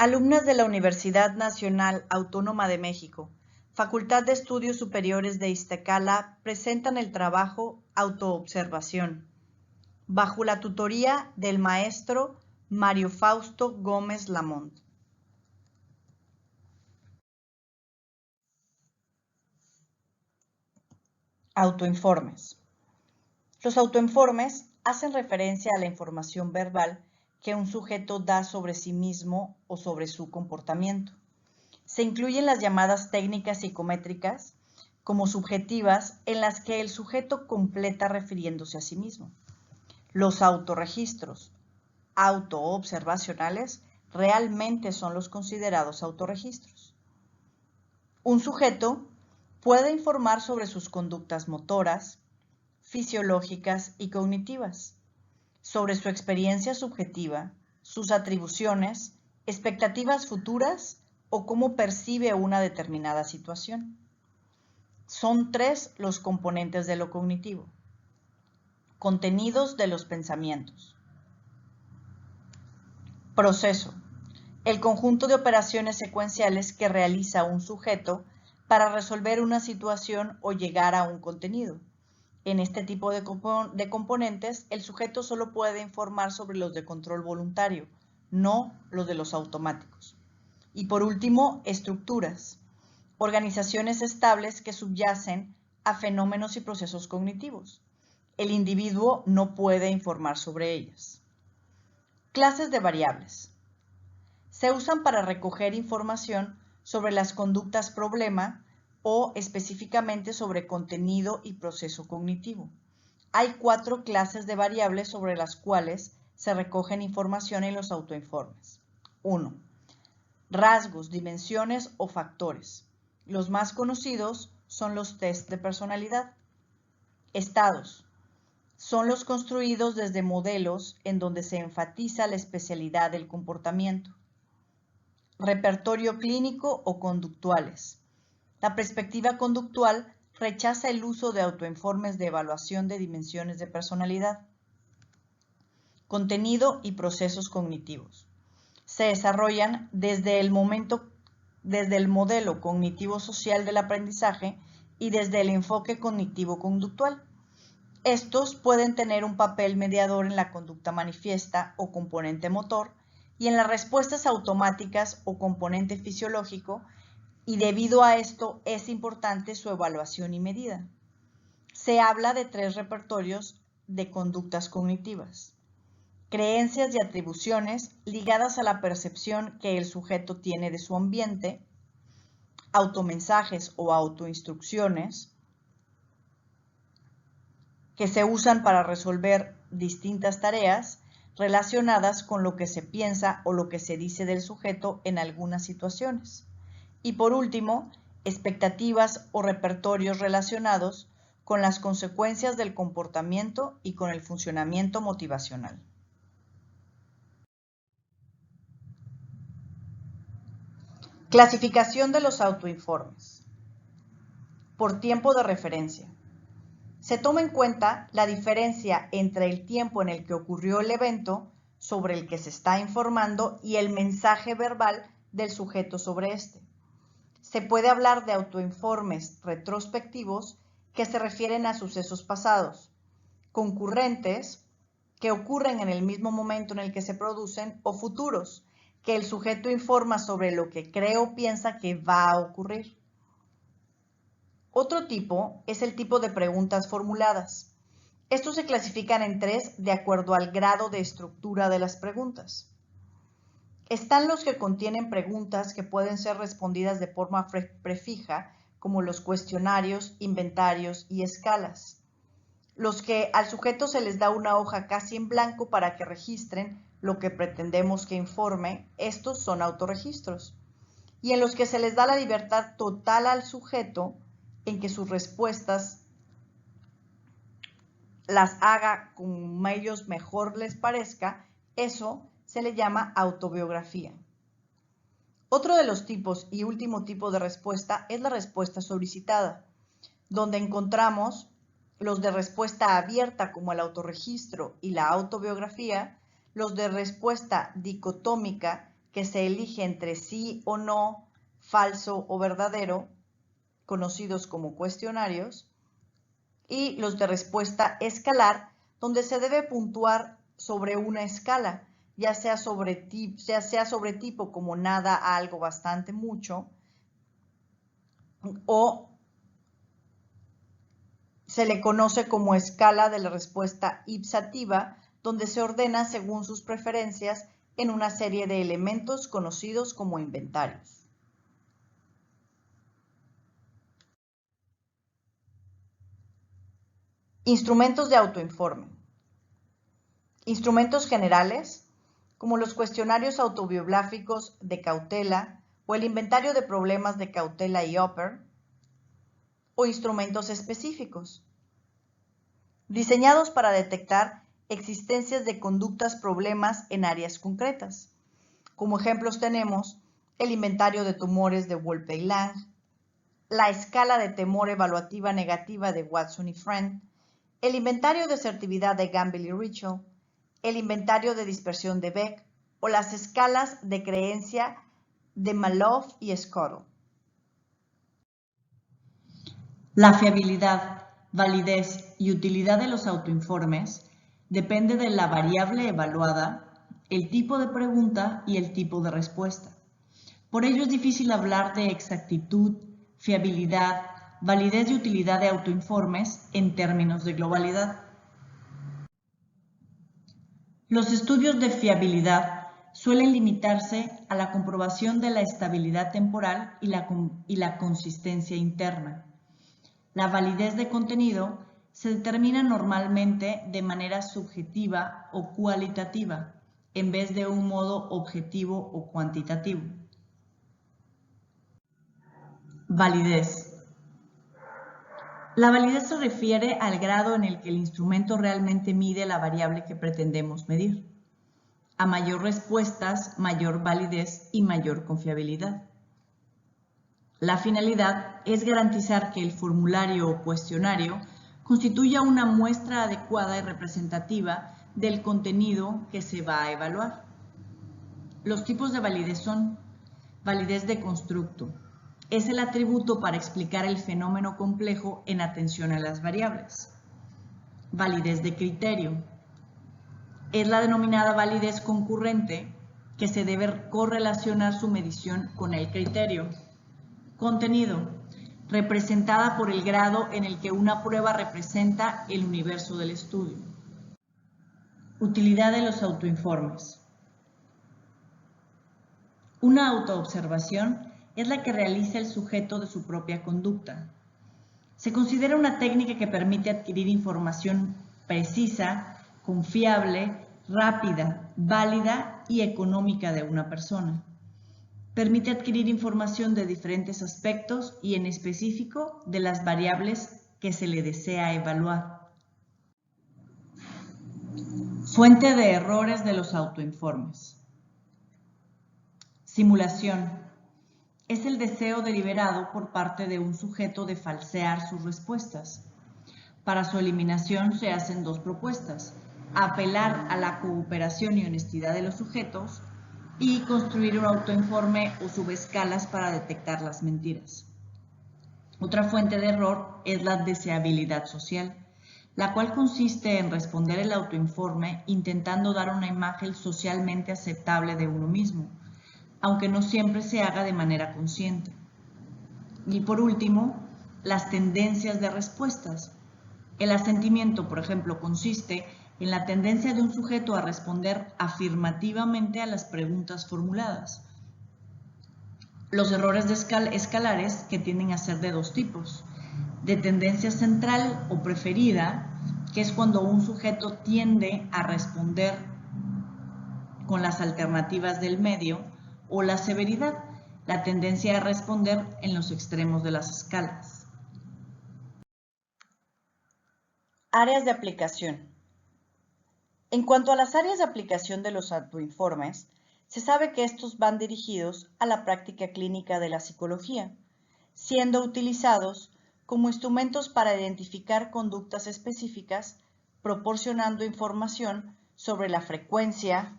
Alumnas de la Universidad Nacional Autónoma de México, Facultad de Estudios Superiores de Iztacala, presentan el trabajo Autoobservación, bajo la tutoría del maestro Mario Fausto Gómez Lamont. Autoinformes. Los autoinformes hacen referencia a la información verbal que un sujeto da sobre sí mismo o sobre su comportamiento. Se incluyen las llamadas técnicas psicométricas como subjetivas en las que el sujeto completa refiriéndose a sí mismo. Los autorregistros autoobservacionales realmente son los considerados autorregistros. Un sujeto puede informar sobre sus conductas motoras, fisiológicas y cognitivas, sobre su experiencia subjetiva, sus atribuciones, expectativas futuras o cómo percibe una determinada situación. Son 3 los componentes de lo cognitivo. Contenidos de los pensamientos. Proceso. El conjunto de operaciones secuenciales que realiza un sujeto para resolver una situación o llegar a un contenido. En este tipo de componentes, el sujeto solo puede informar sobre los de control voluntario, no los de los automáticos. Y por último, estructuras, organizaciones estables que subyacen a fenómenos y procesos cognitivos. El individuo no puede informar sobre ellas. Clases de variables. Se usan para recoger información sobre las conductas problema o específicamente sobre contenido y proceso cognitivo. Hay 4 clases de variables sobre las cuales se recogen información en los autoinformes. 1. Rasgos, dimensiones o factores. Los más conocidos son los test de personalidad. Estados. Son los construidos desde modelos en donde se enfatiza la especialidad del comportamiento. Repertorio clínico o conductuales. La perspectiva conductual rechaza el uso de autoinformes de evaluación de dimensiones de personalidad. Contenido y procesos cognitivos. Se desarrollan desde el modelo cognitivo-social del aprendizaje y desde el enfoque cognitivo-conductual. Estos pueden tener un papel mediador en la conducta manifiesta o componente motor y en las respuestas automáticas o componente fisiológico, y debido a esto es importante su evaluación y medida. Se habla de 3 repertorios de conductas cognitivas. Creencias y atribuciones ligadas a la percepción que el sujeto tiene de su ambiente, automensajes o autoinstrucciones, que se usan para resolver distintas tareas relacionadas con lo que se piensa o lo que se dice del sujeto en algunas situaciones. Y por último, expectativas o repertorios relacionados con las consecuencias del comportamiento y con el funcionamiento motivacional. Clasificación de los autoinformes. Por tiempo de referencia. Se toma en cuenta la diferencia entre el tiempo en el que ocurrió el evento sobre el que se está informando y el mensaje verbal del sujeto sobre este. Se puede hablar de autoinformes retrospectivos que se refieren a sucesos pasados, concurrentes que ocurren en el mismo momento en el que se producen, o futuros, que el sujeto informa sobre lo que cree o piensa que va a ocurrir. Otro tipo es el tipo de preguntas formuladas. Estos se clasifican en 3 de acuerdo al grado de estructura de las preguntas. Están los que contienen preguntas que pueden ser respondidas de forma prefija, como los cuestionarios, inventarios y escalas. Los que al sujeto se les da una hoja casi en blanco para que registren lo que pretendemos que informe, estos son autorregistros. Y en los que se les da la libertad total al sujeto en que sus respuestas las haga como a ellos mejor les parezca, eso se le llama autobiografía. Otro de los tipos y último tipo de respuesta es la respuesta solicitada, donde encontramos los de respuesta abierta como el autorregistro y la autobiografía, los de respuesta dicotómica que se elige entre sí o no, falso o verdadero, conocidos como cuestionarios, y los de respuesta escalar, donde se debe puntuar sobre una escala, ya sea sobre tipo como nada a algo bastante mucho, o se le conoce como escala de la respuesta ipsativa, donde se ordena según sus preferencias en una serie de elementos conocidos como inventarios. Instrumentos de autoinforme. Instrumentos generales, como los cuestionarios autobiográficos de cautela o el inventario de problemas de cautela y Upper, o instrumentos específicos, diseñados para detectar existencias de conductas problemas en áreas concretas. Como ejemplos tenemos el inventario de tumores de Wolpe y Lang, la escala de temor evaluativa negativa de Watson y Friend, el inventario de asertividad de Gamble y Richel, el inventario de dispersión de Beck o las escalas de creencia de Malov y Scottle. La fiabilidad, validez y utilidad de los autoinformes depende de la variable evaluada, el tipo de pregunta y el tipo de respuesta. Por ello es difícil hablar de exactitud, fiabilidad, validez y utilidad de autoinformes en términos de globalidad. Los estudios de fiabilidad suelen limitarse a la comprobación de la estabilidad temporal y la consistencia interna. La validez de contenido se determina normalmente de manera subjetiva o cualitativa, en vez de un modo objetivo o cuantitativo. Validez. La validez se refiere al grado en el que el instrumento realmente mide la variable que pretendemos medir. A mayor respuestas, mayor validez y mayor confiabilidad. La finalidad es garantizar que el formulario o cuestionario constituya una muestra adecuada y representativa del contenido que se va a evaluar. Los tipos de validez son: validez de constructo. Es el atributo para explicar el fenómeno complejo en atención a las variables. Validez de criterio. Es la denominada validez concurrente, que se debe correlacionar su medición con el criterio. Contenido. Representada por el grado en el que una prueba representa el universo del estudio. Utilidad de los autoinformes. Una autoobservación es la que realiza el sujeto de su propia conducta. Se considera una técnica que permite adquirir información precisa, confiable, rápida, válida y económica de una persona. Permite adquirir información de diferentes aspectos y en específico de las variables que se le desea evaluar. Fuente de errores de los autoinformes. Simulación. Es el deseo deliberado por parte de un sujeto de falsear sus respuestas. Para su eliminación se hacen dos propuestas: apelar a la cooperación y honestidad de los sujetos y construir un autoinforme o subescalas para detectar las mentiras. Otra fuente de error es la deseabilidad social, la cual consiste en responder el autoinforme intentando dar una imagen socialmente aceptable de uno mismo, aunque no siempre se haga de manera consciente. Y por último, las tendencias de respuestas. El asentimiento, por ejemplo, consiste en la tendencia de un sujeto a responder afirmativamente a las preguntas formuladas. Los errores escalares, que tienden a ser de dos tipos: de tendencia central o preferida, que es cuando un sujeto tiende a responder con las alternativas del medio, o la severidad, la tendencia a responder en los extremos de las escalas. Áreas de aplicación. En cuanto a las áreas de aplicación de los autoinformes, se sabe que estos van dirigidos a la práctica clínica de la psicología, siendo utilizados como instrumentos para identificar conductas específicas, proporcionando información sobre la frecuencia,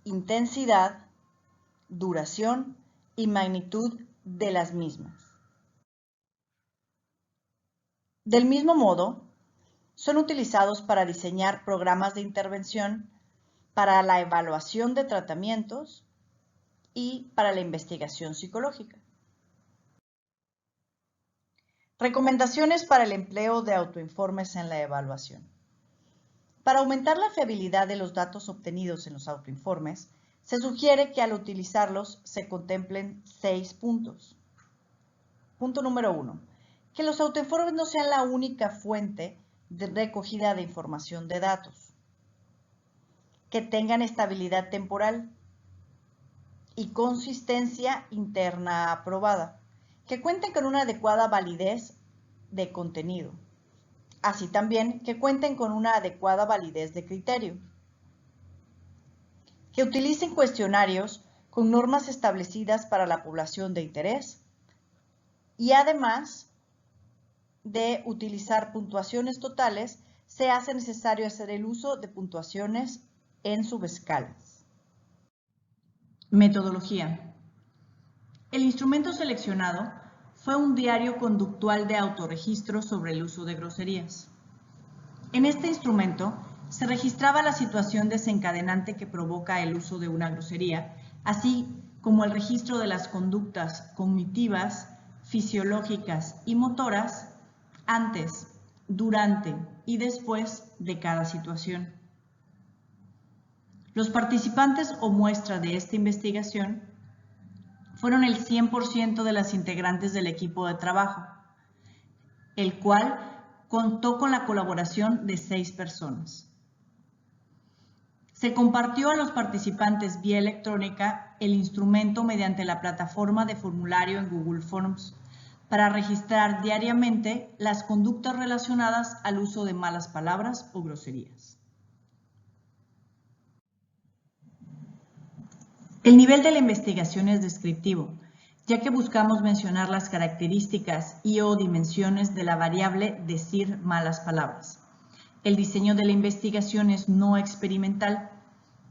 intensidad, duración y magnitud de las mismas. Del mismo modo, son utilizados para diseñar programas de intervención, para la evaluación de tratamientos y para la investigación psicológica. Recomendaciones para el empleo de autoinformes en la evaluación. Para aumentar la fiabilidad de los datos obtenidos en los autoinformes, se sugiere que al utilizarlos se contemplen 6 puntos. Punto número 1. Que los autoinformes no sean la única fuente de recogida de información de datos. Que tengan estabilidad temporal y consistencia interna aprobada. Que cuenten con una adecuada validez de contenido. Así también que cuenten con una adecuada validez de criterio. Que utilicen cuestionarios con normas establecidas para la población de interés y además de utilizar puntuaciones totales, se hace necesario hacer el uso de puntuaciones en subescalas. Metodología. El instrumento seleccionado fue un diario conductual de autorregistro sobre el uso de groserías. En este instrumento se registraba la situación desencadenante que provoca el uso de una grosería, así como el registro de las conductas cognitivas, fisiológicas y motoras antes, durante y después de cada situación. Los participantes o muestra de esta investigación fueron el 100% de las integrantes del equipo de trabajo, el cual contó con la colaboración de 6 personas. Se compartió a los participantes vía electrónica el instrumento mediante la plataforma de formulario en Google Forms para registrar diariamente las conductas relacionadas al uso de malas palabras o groserías. El nivel de la investigación es descriptivo, ya que buscamos mencionar las características y/o dimensiones de la variable decir malas palabras. El diseño de la investigación es no experimental,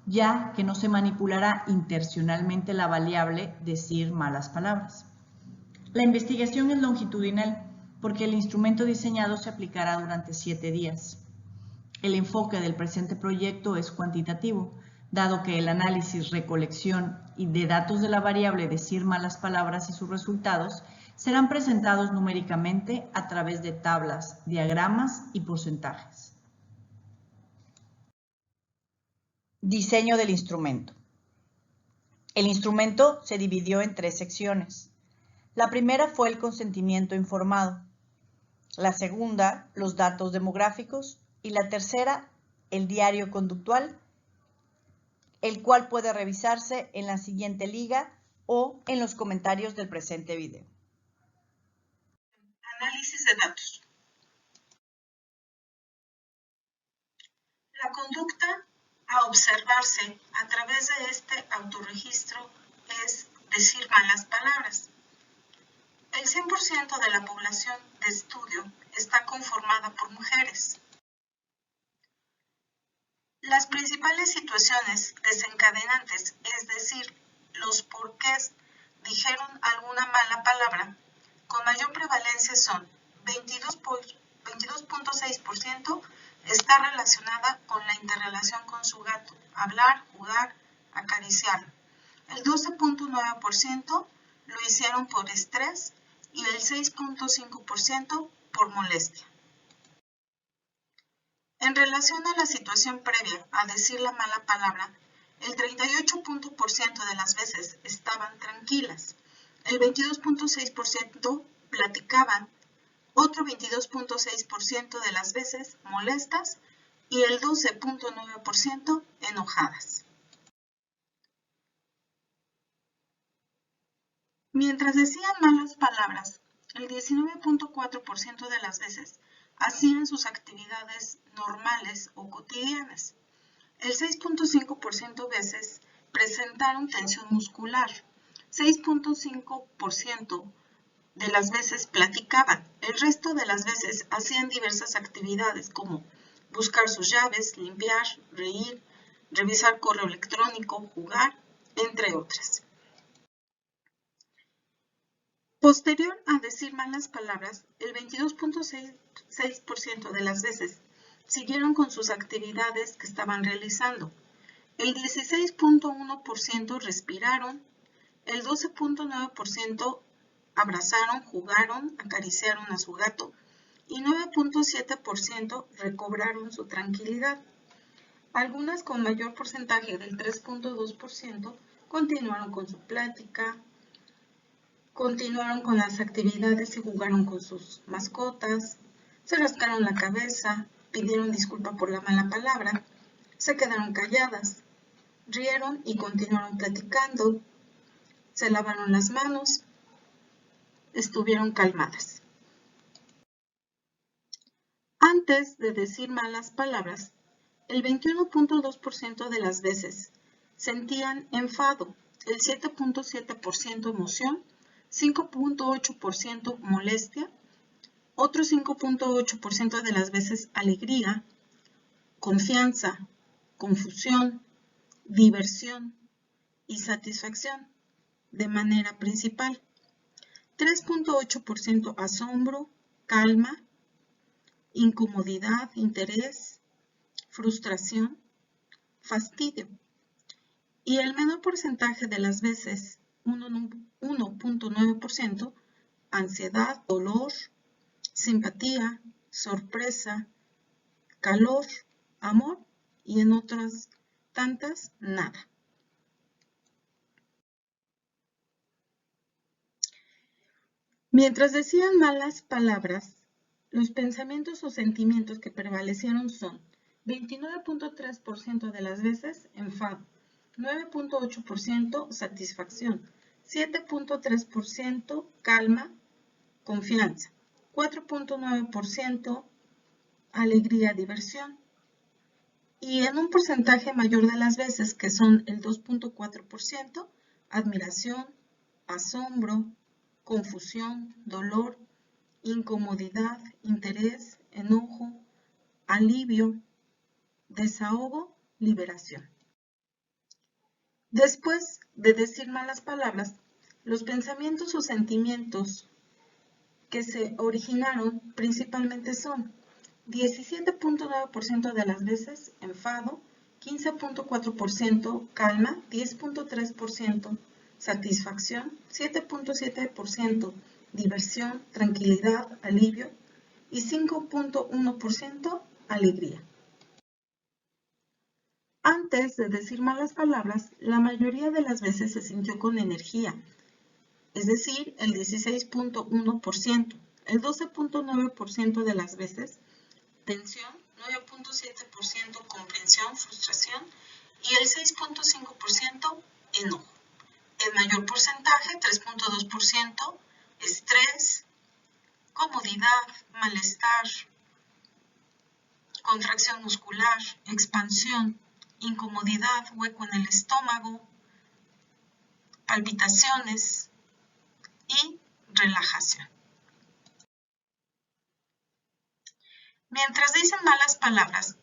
ya que no se manipulará intencionalmente la variable decir malas palabras. La investigación es longitudinal, porque el instrumento diseñado se aplicará durante 7 días. El enfoque del presente proyecto es cuantitativo, dado que el análisis, recolección y de datos de la variable decir malas palabras y sus resultados serán presentados numéricamente a través de tablas, diagramas y porcentajes. Diseño del instrumento. El instrumento se dividió en 3 secciones. La primera fue el consentimiento informado, la segunda, los datos demográficos y la tercera, el diario conductual, el cual puede revisarse en la siguiente liga o en los comentarios del presente video. Análisis de datos. La conducta a observarse a través de este autorregistro es decir malas palabras. El 100% de la población de estudio está conformada por mujeres. Las principales situaciones desencadenantes, es decir, los porqués dijeron alguna mala palabra, con mayor prevalencia son 22.6% está relacionada con la interrelación con su gato, hablar, jugar, acariciar. El 12.9% lo hicieron por estrés y el 6.5% por molestia. En relación a la situación previa a decir la mala palabra, el 38% de las veces estaban tranquilas, el 22.6% platicaban, otro 22.6% de las veces molestas y el 12.9% enojadas. Mientras decían malas palabras, el 19.4% de las veces hacían sus actividades normales o cotidianas. El 6.5% veces presentaron tensión muscular. 6.5% de las veces platicaban. El resto de las veces hacían diversas actividades como buscar sus llaves, limpiar, reír, revisar correo electrónico, jugar, entre otras. Posterior a decir malas palabras, el 22.6% de las veces siguieron con sus actividades que estaban realizando. El 16.1% respiraron, el 12.9% abrazaron, jugaron, acariciaron a su gato y 9.7% recobraron su tranquilidad. Algunas con mayor porcentaje del 3.2% continuaron con su plática, continuaron con las actividades y jugaron con sus mascotas, se rascaron la cabeza, pidieron disculpa por la mala palabra, se quedaron calladas, rieron y continuaron platicando, se lavaron las manos, estuvieron calmadas. Antes de decir malas palabras, el 21.2% de las veces sentían enfado, el 7.7% emoción, 5.8% molestia, otro 5.8% de las veces alegría, confianza, confusión, diversión y satisfacción de manera principal, 3.8% asombro, calma, incomodidad, interés, frustración, fastidio, y el menor porcentaje de las veces, 1.9%, ansiedad, dolor, simpatía, sorpresa, calor, amor y en otras tantas, nada. Mientras decían malas palabras, los pensamientos o sentimientos que prevalecieron son 29.3% de las veces enfado, 9.8% satisfacción, 7.3% calma, confianza, 4.9% alegría, diversión, y en un porcentaje mayor de las veces, que son el 2.4%, admiración, asombro, confusión, dolor, incomodidad, interés, enojo, alivio, desahogo, liberación. Después de decir malas palabras, los pensamientos o sentimientos que se originaron principalmente son 17.9% de las veces enfado, 15.4% calma, 10.3% satisfacción, 7.7% diversión, tranquilidad, alivio y 5.1% alegría. Antes de decir malas palabras, la mayoría de las veces se sintió con energía, es decir, el 16.1%, el 12.9% de las veces tensión, 9.7% comprensión, frustración y el 6.5% enojo. El mayor porcentaje, 3.2%, estrés, comodidad, malestar, contracción muscular, expansión, incomodidad, hueco en el estómago, palpitaciones y relajación. Mientras dicen malas palabras,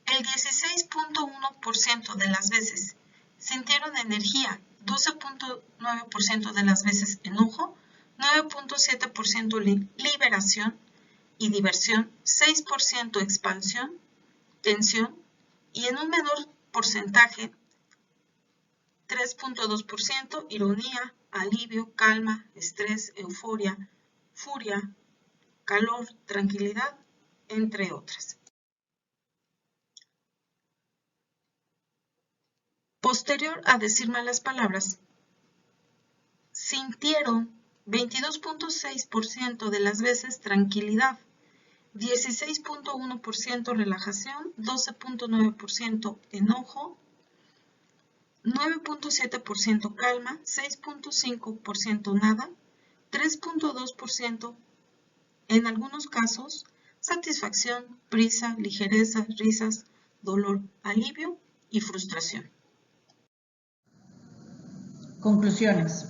el 16.1% de las veces sintieron energía, 12.9% de las veces enojo, 9.7% liberación y diversión, 6% expansión, tensión y en un menor porcentaje, 3.2%, ironía, alivio, calma, estrés, euforia, furia, calor, tranquilidad, entre otras. Posterior a decir malas palabras, sintieron 22.6% de las veces tranquilidad, 16.1% relajación, 12.9% enojo, 9.7% calma, 6.5% nada, 3.2% en algunos casos satisfacción, prisa, ligereza, risas, dolor, alivio y frustración. Conclusiones.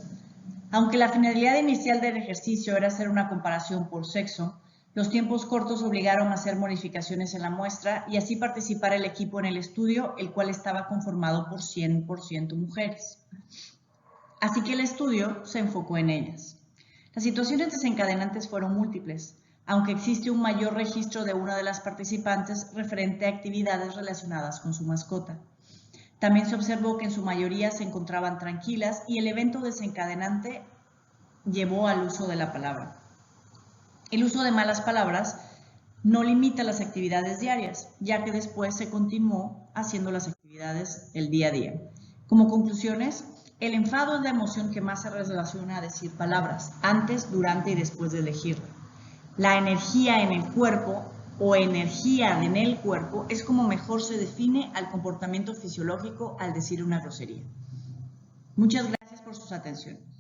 Aunque la finalidad inicial del ejercicio era hacer una comparación por sexo, los tiempos cortos obligaron a hacer modificaciones en la muestra y así participar el equipo en el estudio, el cual estaba conformado por 100% mujeres. Así que el estudio se enfocó en ellas. Las situaciones desencadenantes fueron múltiples, aunque existe un mayor registro de una de las participantes referente a actividades relacionadas con su mascota. También se observó que en su mayoría se encontraban tranquilas y el evento desencadenante llevó al uso de la palabra. El uso de malas palabras no limita las actividades diarias, ya que después se continuó haciendo las actividades el día a día. Como conclusiones, el enfado es la emoción que más se relaciona a decir palabras, antes, durante y después de elegirla. La energía en el cuerpo o energía en el cuerpo es como mejor se define al comportamiento fisiológico al decir una grosería. Muchas gracias por su atención.